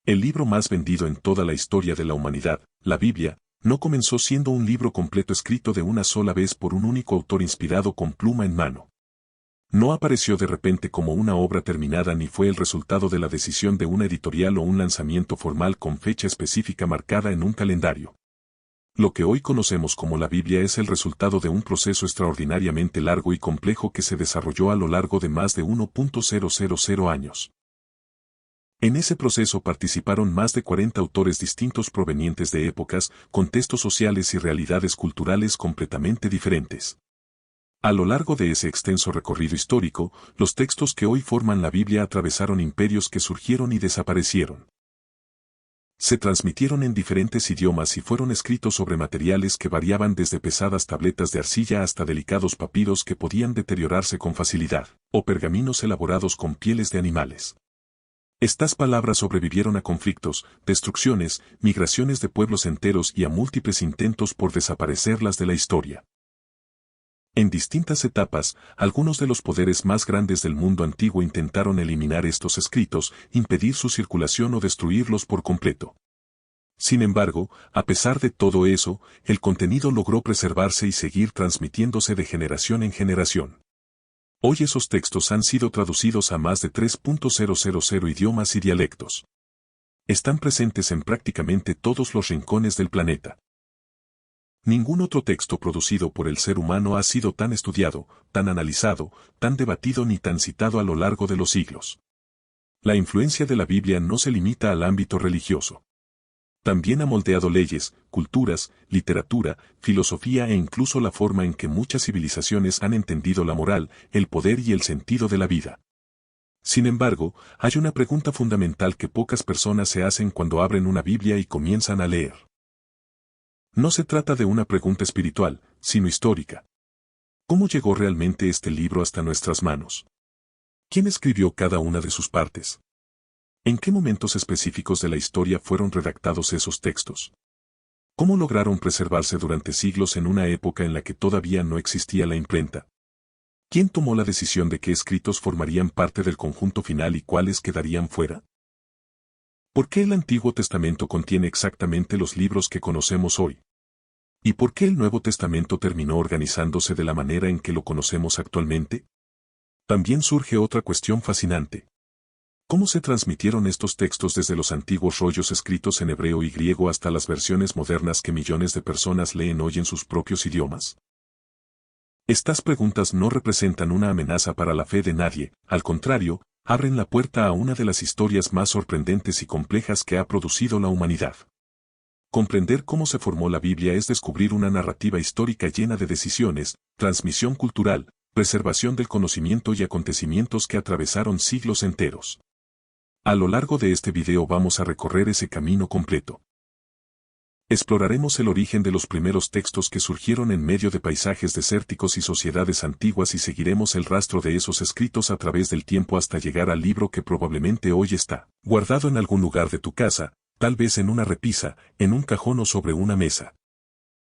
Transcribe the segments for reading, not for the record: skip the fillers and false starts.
El libro más vendido en toda la historia de la humanidad, la Biblia, no comenzó siendo un libro completo escrito de una sola vez por un único autor inspirado con pluma en mano. No apareció de repente como una obra terminada ni fue el resultado de la decisión de una editorial o un lanzamiento formal con fecha específica marcada en un calendario. Lo que hoy conocemos como la Biblia es el resultado de un proceso extraordinariamente largo y complejo que se desarrolló a lo largo de más de 1.000 años. En ese proceso participaron más de 40 autores distintos provenientes de épocas, contextos sociales y realidades culturales completamente diferentes. A lo largo de ese extenso recorrido histórico, los textos que hoy forman la Biblia atravesaron imperios que surgieron y desaparecieron. Se transmitieron en diferentes idiomas y fueron escritos sobre materiales que variaban desde pesadas tabletas de arcilla hasta delicados papiros que podían deteriorarse con facilidad, o pergaminos elaborados con pieles de animales. Estas palabras sobrevivieron a conflictos, destrucciones, migraciones de pueblos enteros y a múltiples intentos por desaparecerlas de la historia. En distintas etapas, algunos de los poderes más grandes del mundo antiguo intentaron eliminar estos escritos, impedir su circulación o destruirlos por completo. Sin embargo, a pesar de todo eso, el contenido logró preservarse y seguir transmitiéndose de generación en generación. Hoy esos textos han sido traducidos a más de 3.000 idiomas y dialectos. Están presentes en prácticamente todos los rincones del planeta. Ningún otro texto producido por el ser humano ha sido tan estudiado, tan analizado, tan debatido ni tan citado a lo largo de los siglos. La influencia de la Biblia no se limita al ámbito religioso. También ha moldeado leyes, culturas, literatura, filosofía e incluso la forma en que muchas civilizaciones han entendido la moral, el poder y el sentido de la vida. Sin embargo, hay una pregunta fundamental que pocas personas se hacen cuando abren una Biblia y comienzan a leer. No se trata de una pregunta espiritual, sino histórica. ¿Cómo llegó realmente este libro hasta nuestras manos? ¿Quién escribió cada una de sus partes? ¿En qué momentos específicos de la historia fueron redactados esos textos? ¿Cómo lograron preservarse durante siglos en una época en la que todavía no existía la imprenta? ¿Quién tomó la decisión de qué escritos formarían parte del conjunto final y cuáles quedarían fuera? ¿Por qué el Antiguo Testamento contiene exactamente los libros que conocemos hoy? ¿Y por qué el Nuevo Testamento terminó organizándose de la manera en que lo conocemos actualmente? También surge otra cuestión fascinante. ¿Cómo se transmitieron estos textos desde los antiguos rollos escritos en hebreo y griego hasta las versiones modernas que millones de personas leen hoy en sus propios idiomas? Estas preguntas no representan una amenaza para la fe de nadie, al contrario, abren la puerta a una de las historias más sorprendentes y complejas que ha producido la humanidad. Comprender cómo se formó la Biblia es descubrir una narrativa histórica llena de decisiones, transmisión cultural, preservación del conocimiento y acontecimientos que atravesaron siglos enteros. A lo largo de este video vamos a recorrer ese camino completo. Exploraremos el origen de los primeros textos que surgieron en medio de paisajes desérticos y sociedades antiguas y seguiremos el rastro de esos escritos a través del tiempo hasta llegar al libro que probablemente hoy está guardado en algún lugar de tu casa, tal vez en una repisa, en un cajón o sobre una mesa.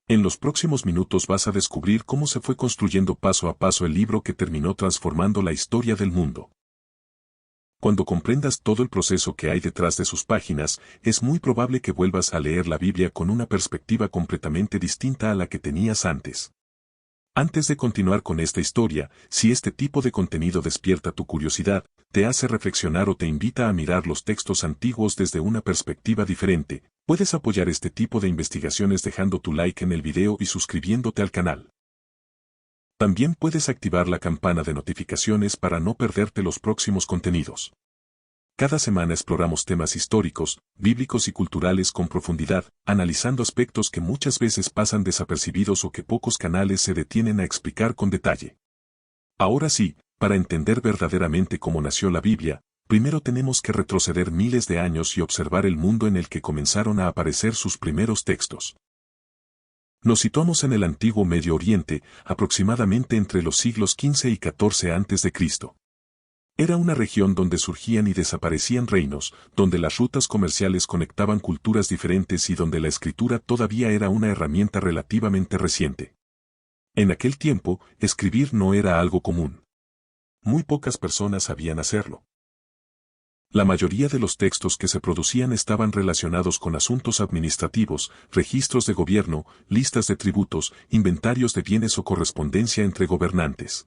En los próximos minutos vas a descubrir cómo se fue construyendo paso a paso el libro que terminó transformando la historia del mundo. Cuando comprendas todo el proceso que hay detrás de sus páginas, es muy probable que vuelvas a leer la Biblia con una perspectiva completamente distinta a la que tenías antes. Antes de continuar con esta historia, si este tipo de contenido despierta tu curiosidad, te hace reflexionar o te invita a mirar los textos antiguos desde una perspectiva diferente, puedes apoyar este tipo de investigaciones dejando tu like en el video y suscribiéndote al canal. También puedes activar la campana de notificaciones para no perderte los próximos contenidos. Cada semana exploramos temas históricos, bíblicos y culturales con profundidad, analizando aspectos que muchas veces pasan desapercibidos o que pocos canales se detienen a explicar con detalle. Ahora sí, para entender verdaderamente cómo nació la Biblia, primero tenemos que retroceder miles de años y observar el mundo en el que comenzaron a aparecer sus primeros textos. Nos situamos en el antiguo Medio Oriente, aproximadamente entre los siglos XV y XIV a.C. Era una región donde surgían y desaparecían reinos, donde las rutas comerciales conectaban culturas diferentes y donde la escritura todavía era una herramienta relativamente reciente. En aquel tiempo, escribir no era algo común. Muy pocas personas sabían hacerlo. La mayoría de los textos que se producían estaban relacionados con asuntos administrativos, registros de gobierno, listas de tributos, inventarios de bienes o correspondencia entre gobernantes.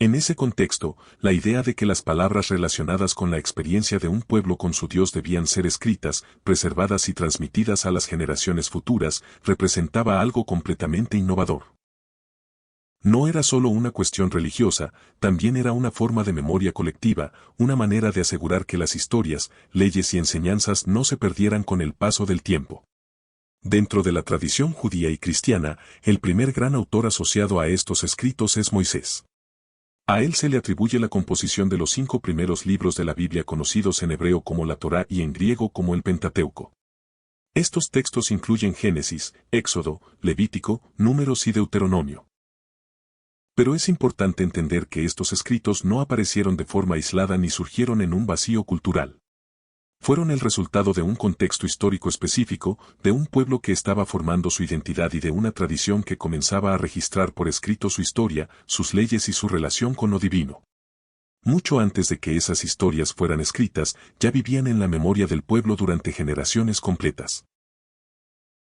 En ese contexto, la idea de que las palabras relacionadas con la experiencia de un pueblo con su Dios debían ser escritas, preservadas y transmitidas a las generaciones futuras, representaba algo completamente innovador. No era solo una cuestión religiosa, también era una forma de memoria colectiva, una manera de asegurar que las historias, leyes y enseñanzas no se perdieran con el paso del tiempo. Dentro de la tradición judía y cristiana, el primer gran autor asociado a estos escritos es Moisés. A él se le atribuye la composición de los 5 primeros libros de la Biblia conocidos en hebreo como la Torá y en griego como el Pentateuco. Estos textos incluyen Génesis, Éxodo, Levítico, Números y Deuteronomio. Pero es importante entender que estos escritos no aparecieron de forma aislada ni surgieron en un vacío cultural. Fueron el resultado de un contexto histórico específico, de un pueblo que estaba formando su identidad y de una tradición que comenzaba a registrar por escrito su historia, sus leyes y su relación con lo divino. Mucho antes de que esas historias fueran escritas, ya vivían en la memoria del pueblo durante generaciones completas.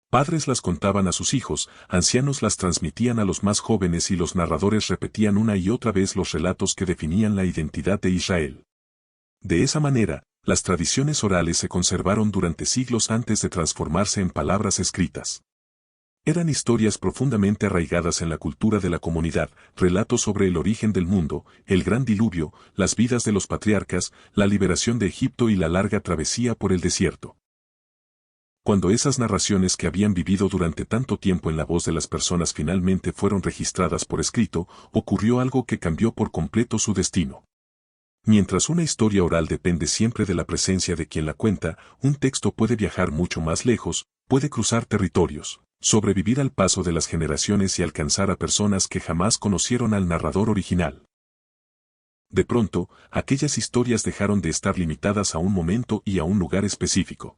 Padres las contaban a sus hijos, ancianos las transmitían a los más jóvenes y los narradores repetían una y otra vez los relatos que definían la identidad de Israel. De esa manera, las tradiciones orales se conservaron durante siglos antes de transformarse en palabras escritas. Eran historias profundamente arraigadas en la cultura de la comunidad, relatos sobre el origen del mundo, el gran diluvio, las vidas de los patriarcas, la liberación de Egipto y la larga travesía por el desierto. Cuando esas narraciones que habían vivido durante tanto tiempo en la voz de las personas finalmente fueron registradas por escrito, ocurrió algo que cambió por completo su destino. Mientras una historia oral depende siempre de la presencia de quien la cuenta, un texto puede viajar mucho más lejos, puede cruzar territorios, sobrevivir al paso de las generaciones y alcanzar a personas que jamás conocieron al narrador original. De pronto, aquellas historias dejaron de estar limitadas a un momento y a un lugar específico.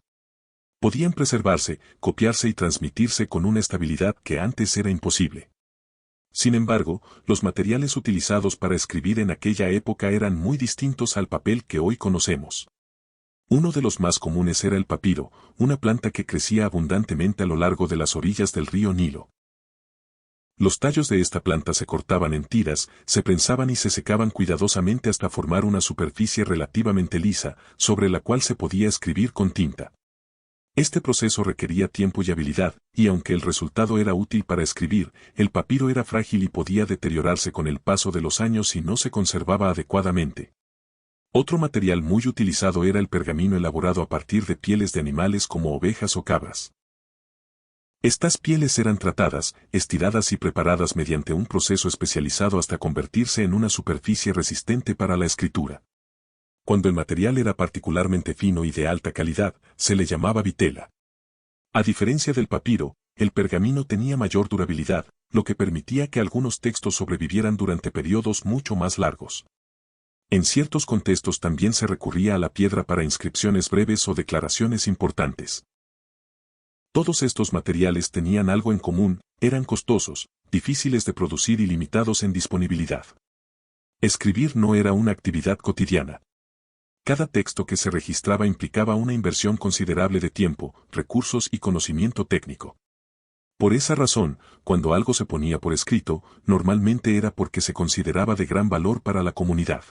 Podían preservarse, copiarse y transmitirse con una estabilidad que antes era imposible. Sin embargo, los materiales utilizados para escribir en aquella época eran muy distintos al papel que hoy conocemos. Uno de los más comunes era el papiro, una planta que crecía abundantemente a lo largo de las orillas del río Nilo. Los tallos de esta planta se cortaban en tiras, se prensaban y se secaban cuidadosamente hasta formar una superficie relativamente lisa, sobre la cual se podía escribir con tinta. Este proceso requería tiempo y habilidad, y aunque el resultado era útil para escribir, el papiro era frágil y podía deteriorarse con el paso de los años si no se conservaba adecuadamente. Otro material muy utilizado era el pergamino elaborado a partir de pieles de animales como ovejas o cabras. Estas pieles eran tratadas, estiradas y preparadas mediante un proceso especializado hasta convertirse en una superficie resistente para la escritura. Cuando el material era particularmente fino y de alta calidad, se le llamaba vitela. A diferencia del papiro, el pergamino tenía mayor durabilidad, lo que permitía que algunos textos sobrevivieran durante periodos mucho más largos. En ciertos contextos también se recurría a la piedra para inscripciones breves o declaraciones importantes. Todos estos materiales tenían algo en común, eran costosos, difíciles de producir y limitados en disponibilidad. Escribir no era una actividad cotidiana. Cada texto que se registraba implicaba una inversión considerable de tiempo, recursos y conocimiento técnico. Por esa razón, cuando algo se ponía por escrito, normalmente era porque se consideraba de gran valor para la comunidad.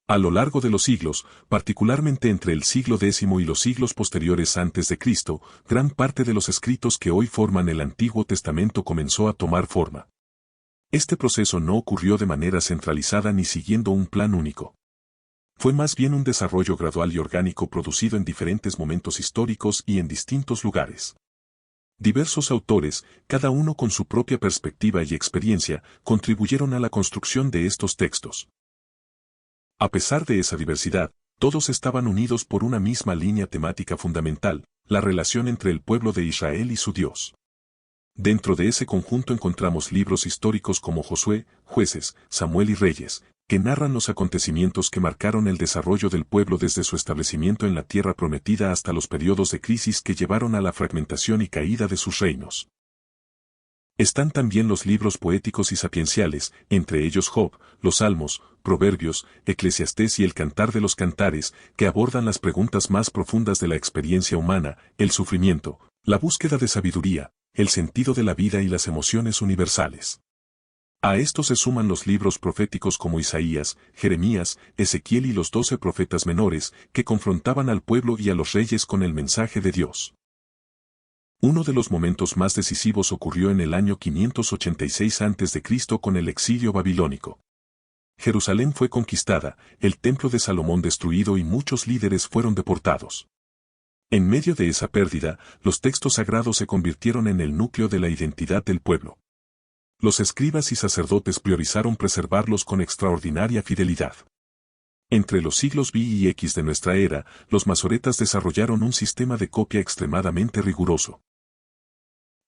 A lo largo de los siglos, particularmente entre el siglo X y los siglos posteriores antes de Cristo, gran parte de los escritos que hoy forman el Antiguo Testamento comenzó a tomar forma. Este proceso no ocurrió de manera centralizada ni siguiendo un plan único. Fue más bien un desarrollo gradual y orgánico producido en diferentes momentos históricos y en distintos lugares. Diversos autores, cada uno con su propia perspectiva y experiencia, contribuyeron a la construcción de estos textos. A pesar de esa diversidad, todos estaban unidos por una misma línea temática fundamental, la relación entre el pueblo de Israel y su Dios. Dentro de ese conjunto encontramos libros históricos como Josué, Jueces, Samuel y Reyes, que narran los acontecimientos que marcaron el desarrollo del pueblo desde su establecimiento en la tierra prometida hasta los periodos de crisis que llevaron a la fragmentación y caída de sus reinos. Están también los libros poéticos y sapienciales, entre ellos Job, los Salmos, Proverbios, Eclesiastés y el Cantar de los Cantares, que abordan las preguntas más profundas de la experiencia humana, el sufrimiento, la búsqueda de sabiduría, el sentido de la vida y las emociones universales. A esto se suman los libros proféticos como Isaías, Jeremías, Ezequiel y los 12 profetas menores, que confrontaban al pueblo y a los reyes con el mensaje de Dios. Uno de los momentos más decisivos ocurrió en el año 586 a.C. con el exilio babilónico. Jerusalén fue conquistada, el templo de Salomón destruido y muchos líderes fueron deportados. En medio de esa pérdida, los textos sagrados se convirtieron en el núcleo de la identidad del pueblo. Los escribas y sacerdotes priorizaron preservarlos con extraordinaria fidelidad. Entre los siglos B y X de nuestra era, los masoretas desarrollaron un sistema de copia extremadamente riguroso.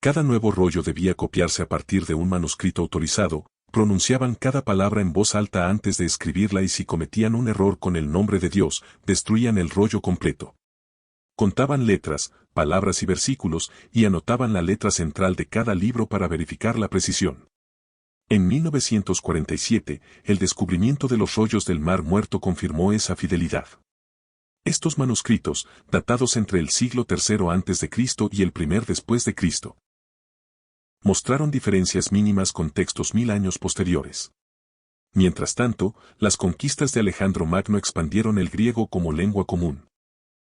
Cada nuevo rollo debía copiarse a partir de un manuscrito autorizado, pronunciaban cada palabra en voz alta antes de escribirla y si cometían un error con el nombre de Dios, destruían el rollo completo. Contaban letras, palabras y versículos, y anotaban la letra central de cada libro para verificar la precisión. En 1947, el descubrimiento de los rollos del Mar Muerto confirmó esa fidelidad. Estos manuscritos, datados entre el siglo III a.C. y el I después de Cristo, mostraron diferencias mínimas con textos 1000 años posteriores. Mientras tanto, las conquistas de Alejandro Magno expandieron el griego como lengua común.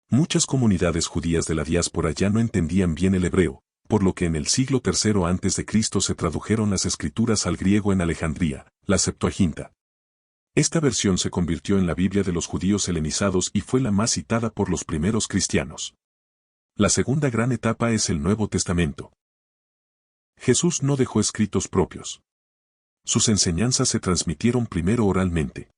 Muchas comunidades judías de la diáspora ya no entendían bien el hebreo, por lo que en el siglo III a.C. se tradujeron las escrituras al griego en Alejandría, la Septuaginta. Esta versión se convirtió en la Biblia de los judíos helenizados y fue la más citada por los primeros cristianos. La segunda gran etapa es el Nuevo Testamento. Jesús no dejó escritos propios. Sus enseñanzas se transmitieron primero oralmente.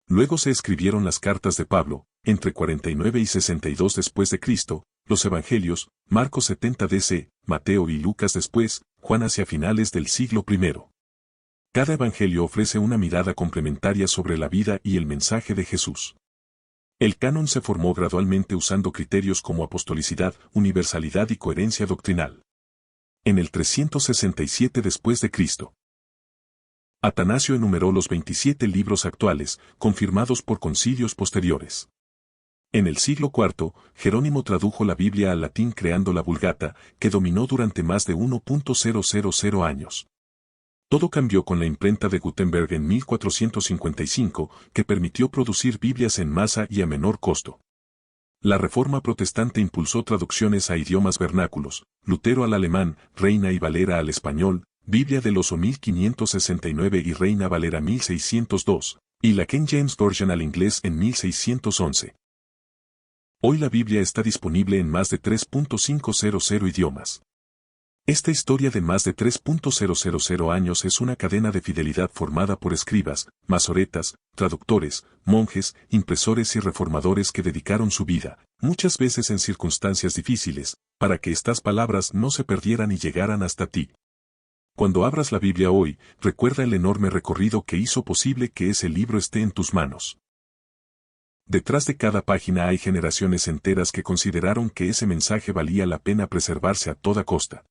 Luego se escribieron las cartas de Pablo, entre 49 y 62 después de Cristo, los evangelios, Marcos 70 d.C., Mateo y Lucas después, Juan hacia finales del siglo I. Cada evangelio ofrece una mirada complementaria sobre la vida y el mensaje de Jesús. El canon se formó gradualmente usando criterios como apostolicidad, universalidad y coherencia doctrinal. En el 367 después de Cristo, Atanasio enumeró los 27 libros actuales, confirmados por concilios posteriores. En el siglo IV, Jerónimo tradujo la Biblia al latín creando la Vulgata, que dominó durante más de 1.000 años. Todo cambió con la imprenta de Gutenberg en 1455, que permitió producir Biblias en masa y a menor costo. La Reforma Protestante impulsó traducciones a idiomas vernáculos, Lutero al alemán, Reina y Valera al español, Biblia del Oso 1569 y Reina Valera 1602, y la King James Version al inglés en 1611. Hoy la Biblia está disponible en más de 3.500 idiomas. Esta historia de más de 3.000 años es una cadena de fidelidad formada por escribas, masoretas, traductores, monjes, impresores y reformadores que dedicaron su vida, muchas veces en circunstancias difíciles, para que estas palabras no se perdieran y llegaran hasta ti. Cuando abras la Biblia hoy, recuerda el enorme recorrido que hizo posible que ese libro esté en tus manos. Detrás de cada página hay generaciones enteras que consideraron que ese mensaje valía la pena preservarse a toda costa.